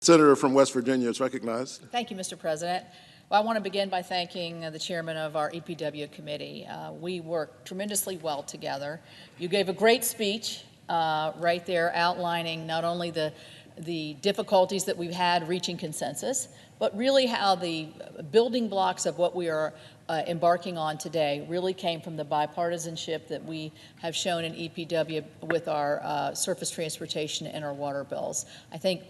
Senator from West Virginia is recognized. Thank you, Mr. President. Well, I want to begin by thanking the chairman of our EPW committee. We worked tremendously well together. You gave a great speech right there outlining not only the difficulties that we've had reaching consensus, but really how the building blocks of what we are embarking on today really came from the bipartisanship that we have shown in EPW with our surface transportation and our water bills. I think,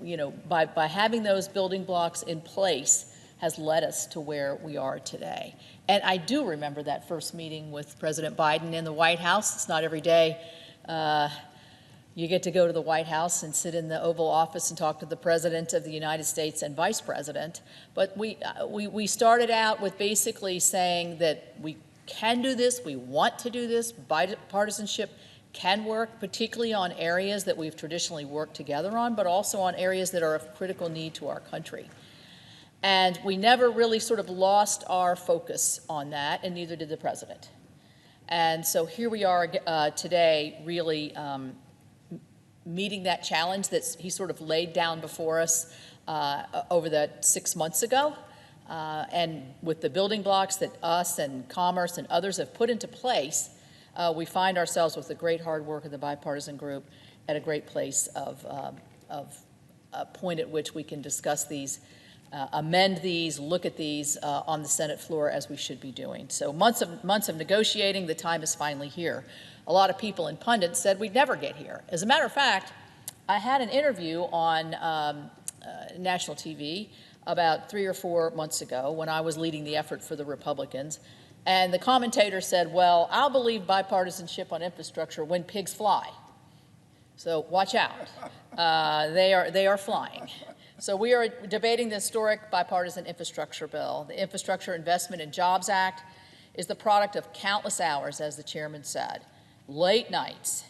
you know, by having those building blocks in place has led us to where we are today. And I do remember that first meeting with President Biden in the White House. It's not every day you get to go to the White House and sit in the Oval Office and talk to the President of the United States and Vice President. But we started out with basically saying that we can do this, we want to do this, bipartisanship can work, particularly on areas that we've traditionally worked together on, but also on areas that are of critical need to our country. And we never really sort of lost our focus on that, and neither did the President. And so here we are today, really meeting that challenge that he sort of laid down before us over the 6 months ago. And with the building blocks that us and Commerce and others have put into place, we find ourselves with the great hard work of the bipartisan group at a great place of a point at which we can discuss these, amend these, look at these on the Senate floor as we should be doing. So months of negotiating, the time is finally here. A lot of people and pundits said we'd never get here. As a matter of fact, I had an interview on national TV about 3 or 4 months ago when I was leading the effort for the Republicans, and the commentator said, well, I'll believe bipartisanship on infrastructure when pigs fly. So watch out. They are flying. So we are debating the historic bipartisan infrastructure bill. The Infrastructure Investment and Jobs Act is the product of countless hours, as the chairman said, late nights,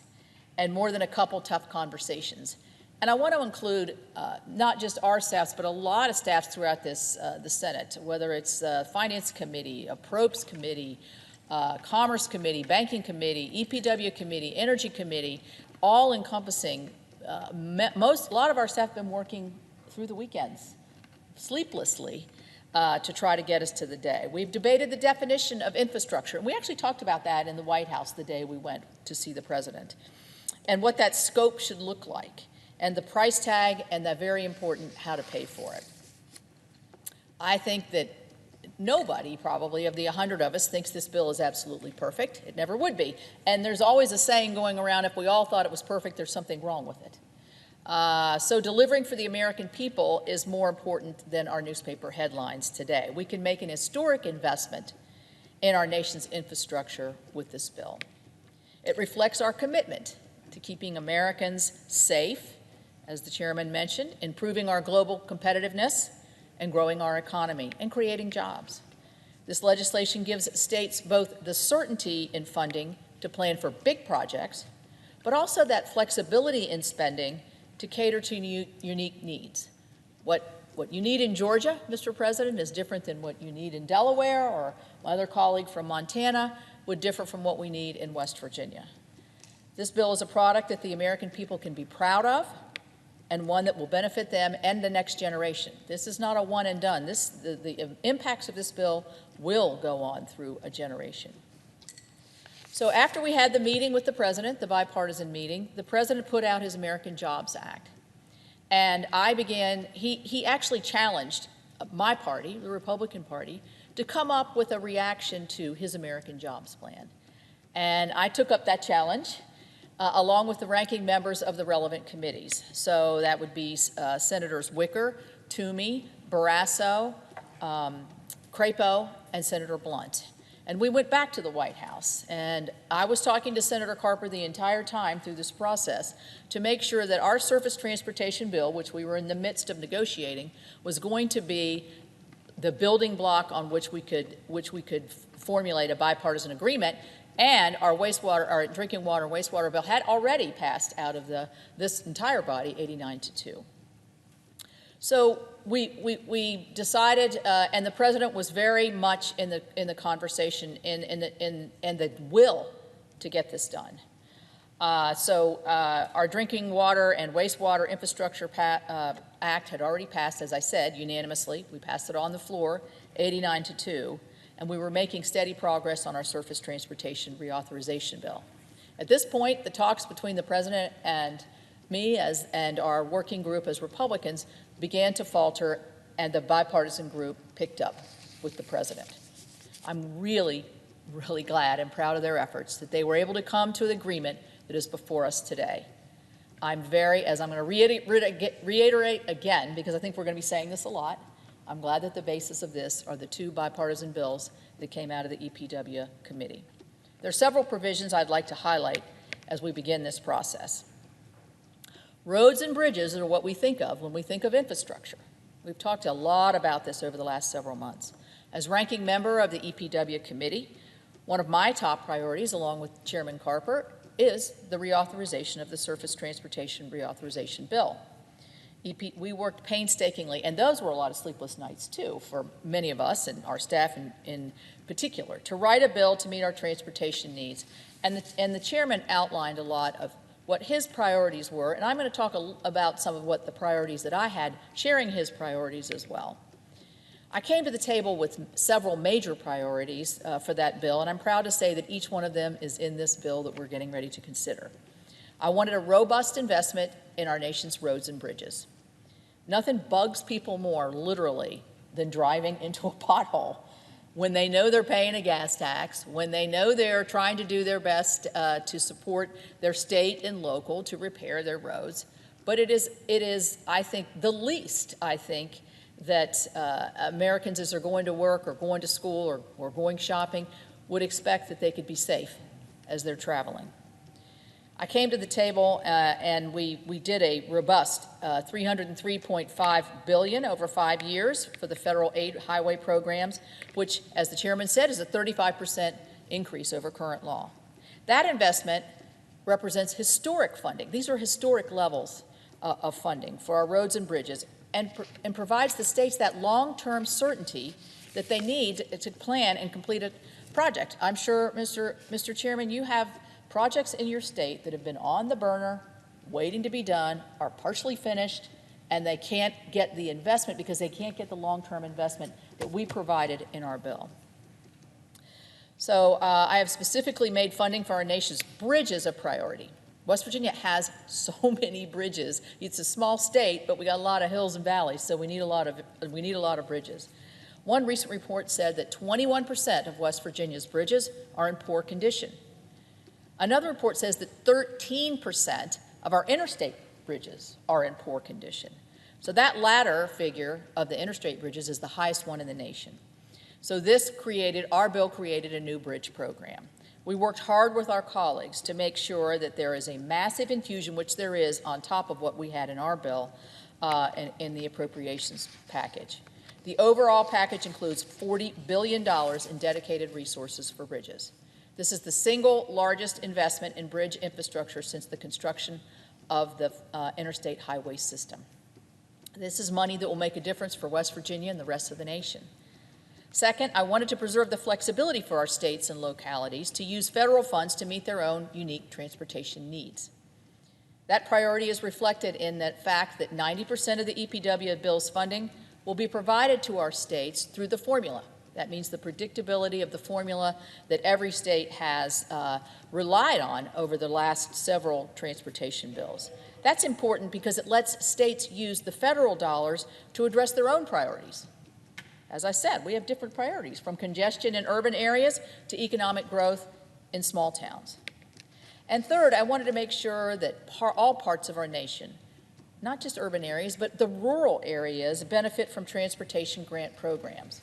and more than a couple tough conversations. And I want to include not just our staffs, but a lot of staffs throughout this, the Senate, whether it's Finance Committee, Probes Committee, Commerce Committee, Banking Committee, EPW Committee, Energy Committee, all encompassing, a lot of our staff have been working through the weekends, sleeplessly, to try to get us to the day. We've debated the definition of infrastructure, and we actually talked about that in the White House the day we went to see the President, and what that scope should look like, and the price tag, and the very important how to pay for it. I think that nobody, probably, of the 100 of us thinks this bill is absolutely perfect. It never would be. And there's always a saying going around, if we all thought it was perfect, there's something wrong with it. So delivering for the American people is more important than our newspaper headlines today. We can make an historic investment in our nation's infrastructure with this bill. It reflects our commitment to keeping Americans safe, as the chairman mentioned, improving our global competitiveness, and growing our economy, and creating jobs. This legislation gives states both the certainty in funding to plan for big projects, but also that flexibility in spending to cater to unique needs. What you need in Georgia, Mr. President, is different than what you need in Delaware, or my other colleague from Montana would differ from what we need in West Virginia. This bill is a product that the American people can be proud of, and one that will benefit them and the next generation. This is not a one and done. The impacts of this bill will go on through a generation. So after we had the meeting with the President, the bipartisan meeting, the President put out his American Jobs Act. And he actually challenged my party, the Republican Party, to come up with a reaction to his American Jobs Plan. And I took up that challenge, along with the ranking members of the relevant committees. So that would be Senators Wicker, Toomey, Barrasso, Crapo, and Senator Blunt. And we went back to the White House, and I was talking to Senator Carper the entire time through this process to make sure that our surface transportation bill, which we were in the midst of negotiating, was going to be the building block on which we could formulate a bipartisan agreement. And our drinking water and wastewater bill had already passed out of this entire body 89-2. So we decided, and the President was very much in the conversation and the will to get this done. Our drinking water and wastewater infrastructure Act had already passed, as I said, unanimously. We passed it on the floor, 89-2, and we were making steady progress on our surface transportation reauthorization bill. At this point, the talks between the President and me and our working group as Republicans began to falter, and the bipartisan group picked up with the President. I'm really glad and proud of their efforts that they were able to come to an agreement that is before us today. as I'm going to reiterate again, because I think we're going to be saying this a lot, I'm glad that the basis of this are the two bipartisan bills that came out of the EPW committee. There are several provisions I'd like to highlight as we begin this process. Roads and bridges are what we think of when we think of infrastructure. We've talked a lot about this over the last several months. As ranking member of the EPW committee, one of my top priorities, along with Chairman Carper, is the reauthorization of the Surface Transportation Reauthorization Bill. We worked painstakingly, and those were a lot of sleepless nights too for many of us and our staff in particular, to write a bill to meet our transportation needs. And the chairman outlined a lot of what his priorities were, and I'm going to talk about some of what the priorities that I had, sharing his priorities as well. I came to the table with several major priorities for that bill, and I'm proud to say that each one of them is in this bill that we're getting ready to consider. I wanted a robust investment in our nation's roads and bridges. Nothing bugs people more, literally, than driving into a pothole when they know they're paying a gas tax, when they know they're trying to do their best to support their state and local to repair their roads. But it is, I think, the least, that Americans, as they're going to work or going to school or going shopping, would expect that they could be safe as they're traveling. I came to the table and we did a robust $303.5 billion over 5 years for the federal aid highway programs, which, as the chairman said, is a 35% increase over current law. That investment represents historic funding. These are historic levels of funding for our roads and bridges, and provides the states that long-term certainty that they need to plan and complete a project. I'm sure, Mr. Chairman, you have projects in your state that have been on the burner, waiting to be done, are partially finished, and they can't get the investment because they can't get the long-term investment that we provided in our bill. So I have specifically made funding for our nation's bridges a priority. West Virginia has so many bridges. It's a small state, but we got a lot of hills and valleys, so we need a lot of bridges. One recent report said that 21% of West Virginia's bridges are in poor condition. Another report says that 13% of our interstate bridges are in poor condition. So that latter figure of the interstate bridges is the highest one in the nation. So our bill created a new bridge program. We worked hard with our colleagues to make sure that there is a massive infusion, which there is on top of what we had in our bill in the appropriations package. The overall package includes $40 billion in dedicated resources for bridges. This is the single largest investment in bridge infrastructure since the construction of the interstate highway system. This is money that will make a difference for West Virginia and the rest of the nation. Second, I wanted to preserve the flexibility for our states and localities to use federal funds to meet their own unique transportation needs. That priority is reflected in the fact that 90% of the EPW bill's funding will be provided to our states through the formula. That means the predictability of the formula that every state has relied on over the last several transportation bills. That's important because it lets states use the federal dollars to address their own priorities. As I said, we have different priorities, from congestion in urban areas to economic growth in small towns. And third, I wanted to make sure that all parts of our nation, not just urban areas, but the rural areas, benefit from transportation grant programs.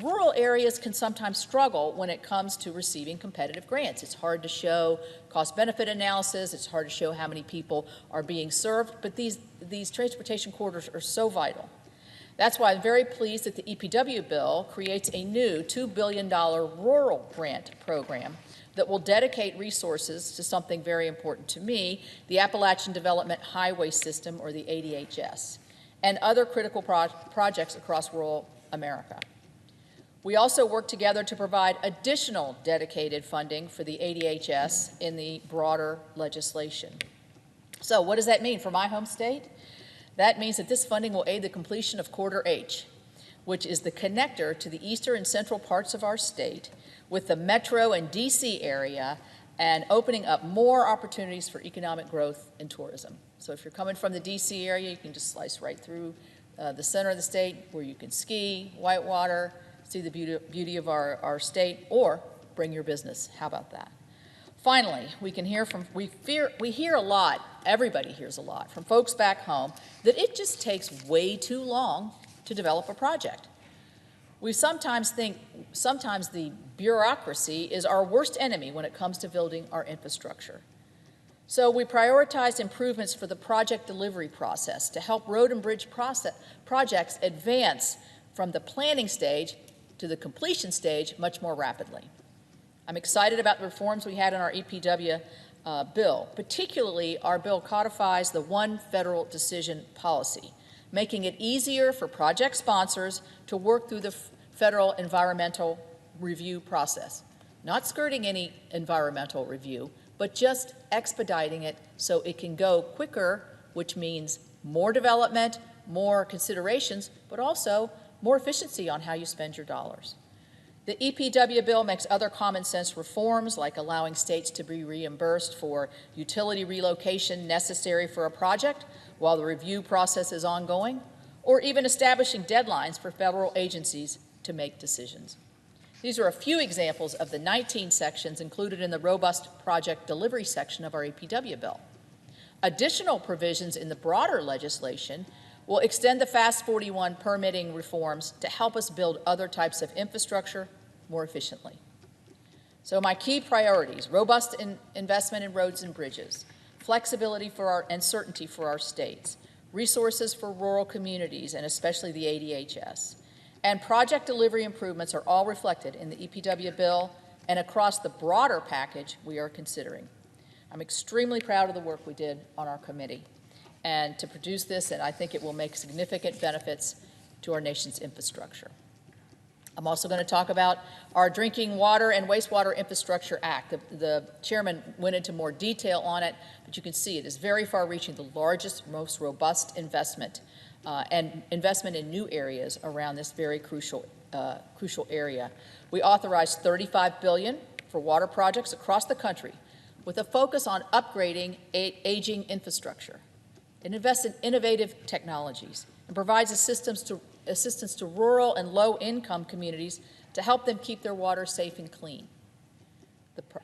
Rural areas can sometimes struggle when it comes to receiving competitive grants. It's hard to show cost-benefit analysis. It's hard to show how many people are being served, but these transportation corridors are so vital. That's why I'm very pleased that the EPW bill creates a new $2 billion rural grant program that will dedicate resources to something very important to me, the Appalachian Development Highway System, or the ADHS, and other critical projects across rural America. We also work together to provide additional dedicated funding for the ADHS in the broader legislation. So what does that mean for my home state? That means that this funding will aid the completion of Corridor H, which is the connector to the eastern and central parts of our state with the metro and DC area, and opening up more opportunities for economic growth and tourism. So if you're coming from the DC area, you can just slice right through the center of the state where you can ski, whitewater, see the beauty of our state, or bring your business. How about that? Finally, we hear a lot, everybody hears a lot from folks back home that it just takes way too long to develop a project. We sometimes think the bureaucracy is our worst enemy when it comes to building our infrastructure. So we prioritized improvements for the project delivery process to help road and bridge projects advance from the planning stage to the completion stage much more rapidly. I'm excited about the reforms we had in our EPW bill. Particularly, our bill codifies the one federal decision policy, making it easier for project sponsors to work through the federal environmental review process. Not skirting any environmental review, but just expediting it so it can go quicker, which means more development, more considerations, but also more efficiency on how you spend your dollars. The EPW bill makes other common sense reforms, like allowing states to be reimbursed for utility relocation necessary for a project while the review process is ongoing, or even establishing deadlines for federal agencies to make decisions. These are a few examples of the 19 sections included in the robust project delivery section of our EPW bill. Additional provisions in the broader legislation will extend the FAST 41 permitting reforms to help us build other types of infrastructure more efficiently. So my key priorities: robust investment in roads and bridges, flexibility and certainty for our states, resources for rural communities and especially the ADHS, and project delivery improvements are all reflected in the EPW bill and across the broader package we are considering. I'm extremely proud of the work we did on our committee and to produce this, and I think it will make significant benefits to our nation's infrastructure. I'm also going to talk about our Drinking Water and Wastewater Infrastructure Act. The chairman went into more detail on it, but you can see it is very far-reaching, the largest, most robust investment and investment in new areas around this very crucial area. We authorized $35 billion for water projects across the country with a focus on upgrading aging infrastructure. It invests in innovative technologies and provides assistance to rural and low-income communities to help them keep their water safe and clean.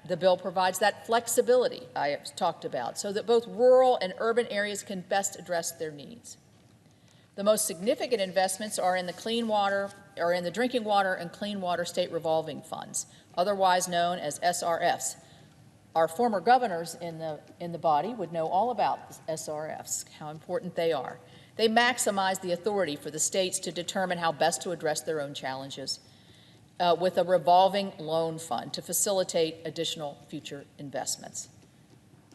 The bill provides that flexibility I have talked about so that both rural and urban areas can best address their needs. The most significant investments are in the Drinking Water and Clean Water State Revolving Funds, otherwise known as SRFs. Our former governors in the body would know all about SRFs, how important they are. They maximize the authority for the states to determine how best to address their own challenges with a revolving loan fund to facilitate additional future investments.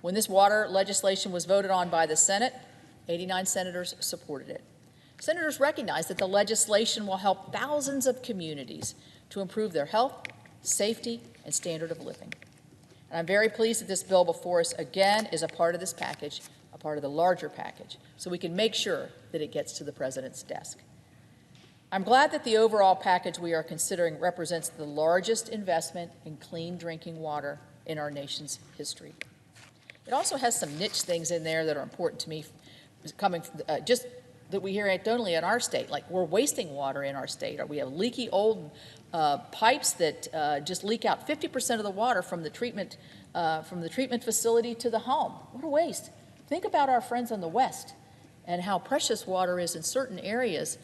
When this water legislation was voted on by the Senate, 89 senators supported it. Senators recognize that the legislation will help thousands of communities to improve their health, safety, and standard of living. And I'm very pleased that this bill before us again is a part of this package, a part of the larger package, so we can make sure that it gets to the President's desk. I'm glad that the overall package we are considering represents the largest investment in clean drinking water in our nation's history. It also has some niche things in there that are important to me, coming from, just that we hear anecdotally in our state, like we're wasting water in our state, or we have leaky old pipes that just leak out 50% of the water from the treatment facility to the home. What a waste. Think about our friends in the West and how precious water is in certain areas,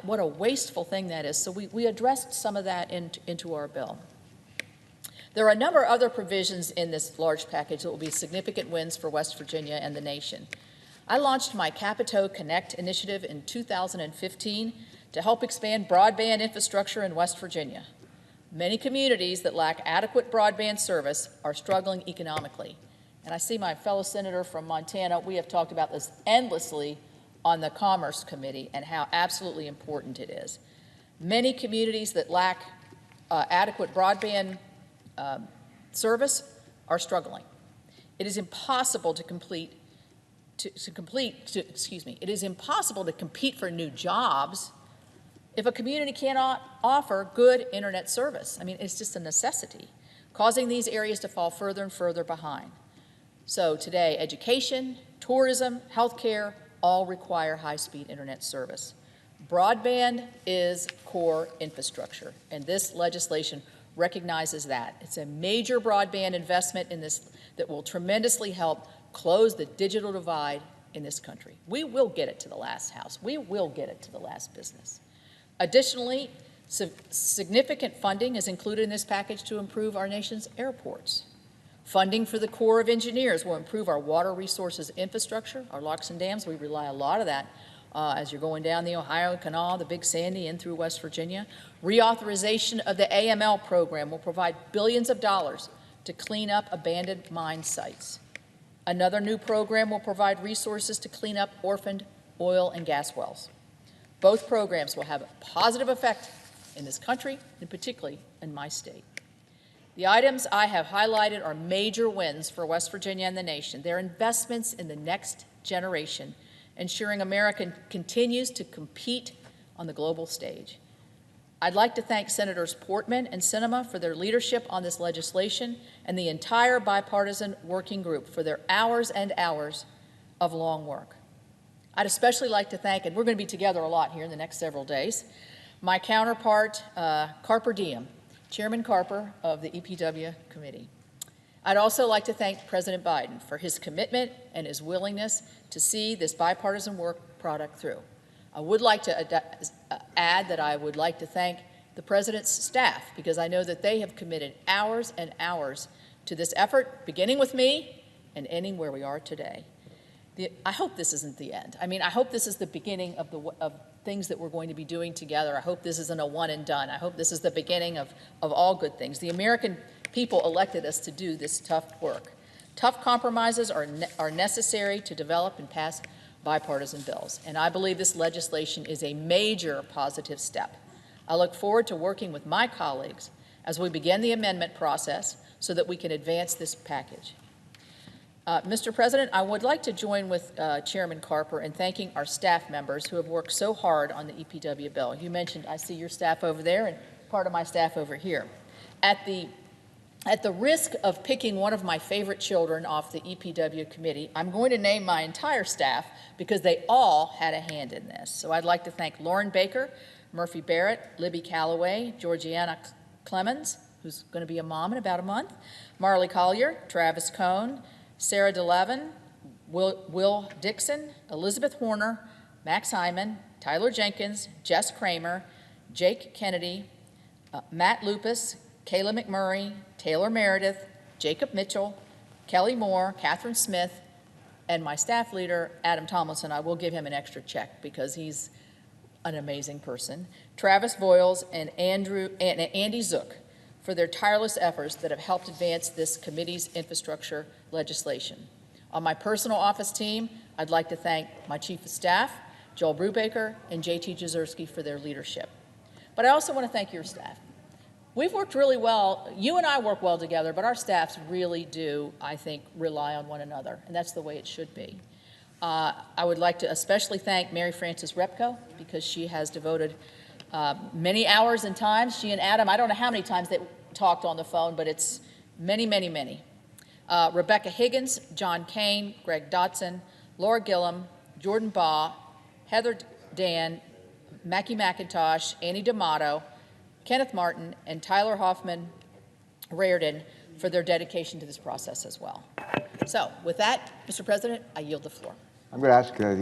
what a wasteful thing that is. So we addressed some of that into our bill. There are a number of other provisions in this large package that will be significant wins for West Virginia and the nation. I launched my Capito Connect initiative in 2015 to help expand broadband infrastructure in West Virginia. Many communities that lack adequate broadband service are struggling economically. And I see my fellow senator from Montana, we have talked about this endlessly on the Commerce Committee and how absolutely important it is. Many communities that lack adequate broadband service are struggling. It is impossible to complete it is impossible to compete for new jobs if a community cannot offer good internet service. I mean, it's just a necessity, causing these areas to fall further and further behind. So today, education, tourism, healthcare, all require high-speed internet service. Broadband is core infrastructure, and this legislation recognizes that. It's a major broadband investment in this that will tremendously help close the digital divide in this country. We will get it to the last house. We will get it to the last business. Additionally, significant funding is included in this package to improve our nation's airports. Funding for the Corps of Engineers will improve our water resources infrastructure, our locks and dams. We rely a lot of that as you're going down the Ohio Canal, the Big Sandy, in through West Virginia. Reauthorization of the AML program will provide billions of dollars to clean up abandoned mine sites. Another new program will provide resources to clean up orphaned oil and gas wells. Both programs will have a positive effect in this country, and particularly in my state. The items I have highlighted are major wins for West Virginia and the nation. They're investments in the next generation, ensuring America continues to compete on the global stage. I'd like to thank Senators Portman and Sinema for their leadership on this legislation and the entire bipartisan working group for their hours and hours of long work. I'd especially like to thank, and we're going to be together a lot here in the next several days, my counterpart, Carper Diem, Chairman Carper of the EPW Committee. I'd also like to thank President Biden for his commitment and his willingness to see this bipartisan work product through. I would like to add that I would like to thank the President's staff, because I know that they have committed hours and hours to this effort, beginning with me and ending where we are today. I hope this isn't the end. I mean, I hope this is the beginning of things that we're going to be doing together. I hope this isn't a one and done. I hope this is the beginning of all good things. The American people elected us to do this tough work. Tough compromises are necessary to develop and pass bipartisan bills, and I believe this legislation is a major positive step. I look forward to working with my colleagues as we begin the amendment process so that we can advance this package. Mr. President, I would like to join with Chairman Carper in thanking our staff members who have worked so hard on the EPW bill. You mentioned, I see your staff over there and part of my staff over here. At the risk of picking one of my favorite children off the EPW committee, I'm going to name my entire staff because they all had a hand in this. So I'd like to thank Lauren Baker, Murphy Barrett, Libby Calloway, Georgiana Clemens, who's going to be a mom in about a month, Marley Collier, Travis Cohn, Sarah DeLevin, Will Dixon, Elizabeth Horner, Max Hyman, Tyler Jenkins, Jess Kramer, Jake Kennedy, Matt Lupus, Kayla McMurray, Taylor Meredith, Jacob Mitchell, Kelly Moore, Catherine Smith, and my staff leader, Adam Tomlinson. I will give him an extra check because he's an amazing person. Travis Voiles and Andy Zook for their tireless efforts that have helped advance this committee's infrastructure legislation. On my personal office team, I'd like to thank my Chief of Staff, Joel Brubaker, and J.T. Jazerski for their leadership. But I also want to thank your staff. We've worked really well. You and I work well together, but our staffs really do, I think, rely on one another, and that's the way it should be. I would like to especially thank Mary Frances Repko because she has devoted many hours and times. She and Adam, I don't know how many times they talked on the phone, but it's many, many, many. Rebecca Higgins, John Kane, Greg Dotson, Laura Gillum, Jordan Baugh, Heather Dan, Mackie McIntosh, Annie D'Amato, Kenneth Martin, and Tyler Hoffman Raridan for their dedication to this process as well. So with that, Mr. President, I yield the floor. I'm going to ask the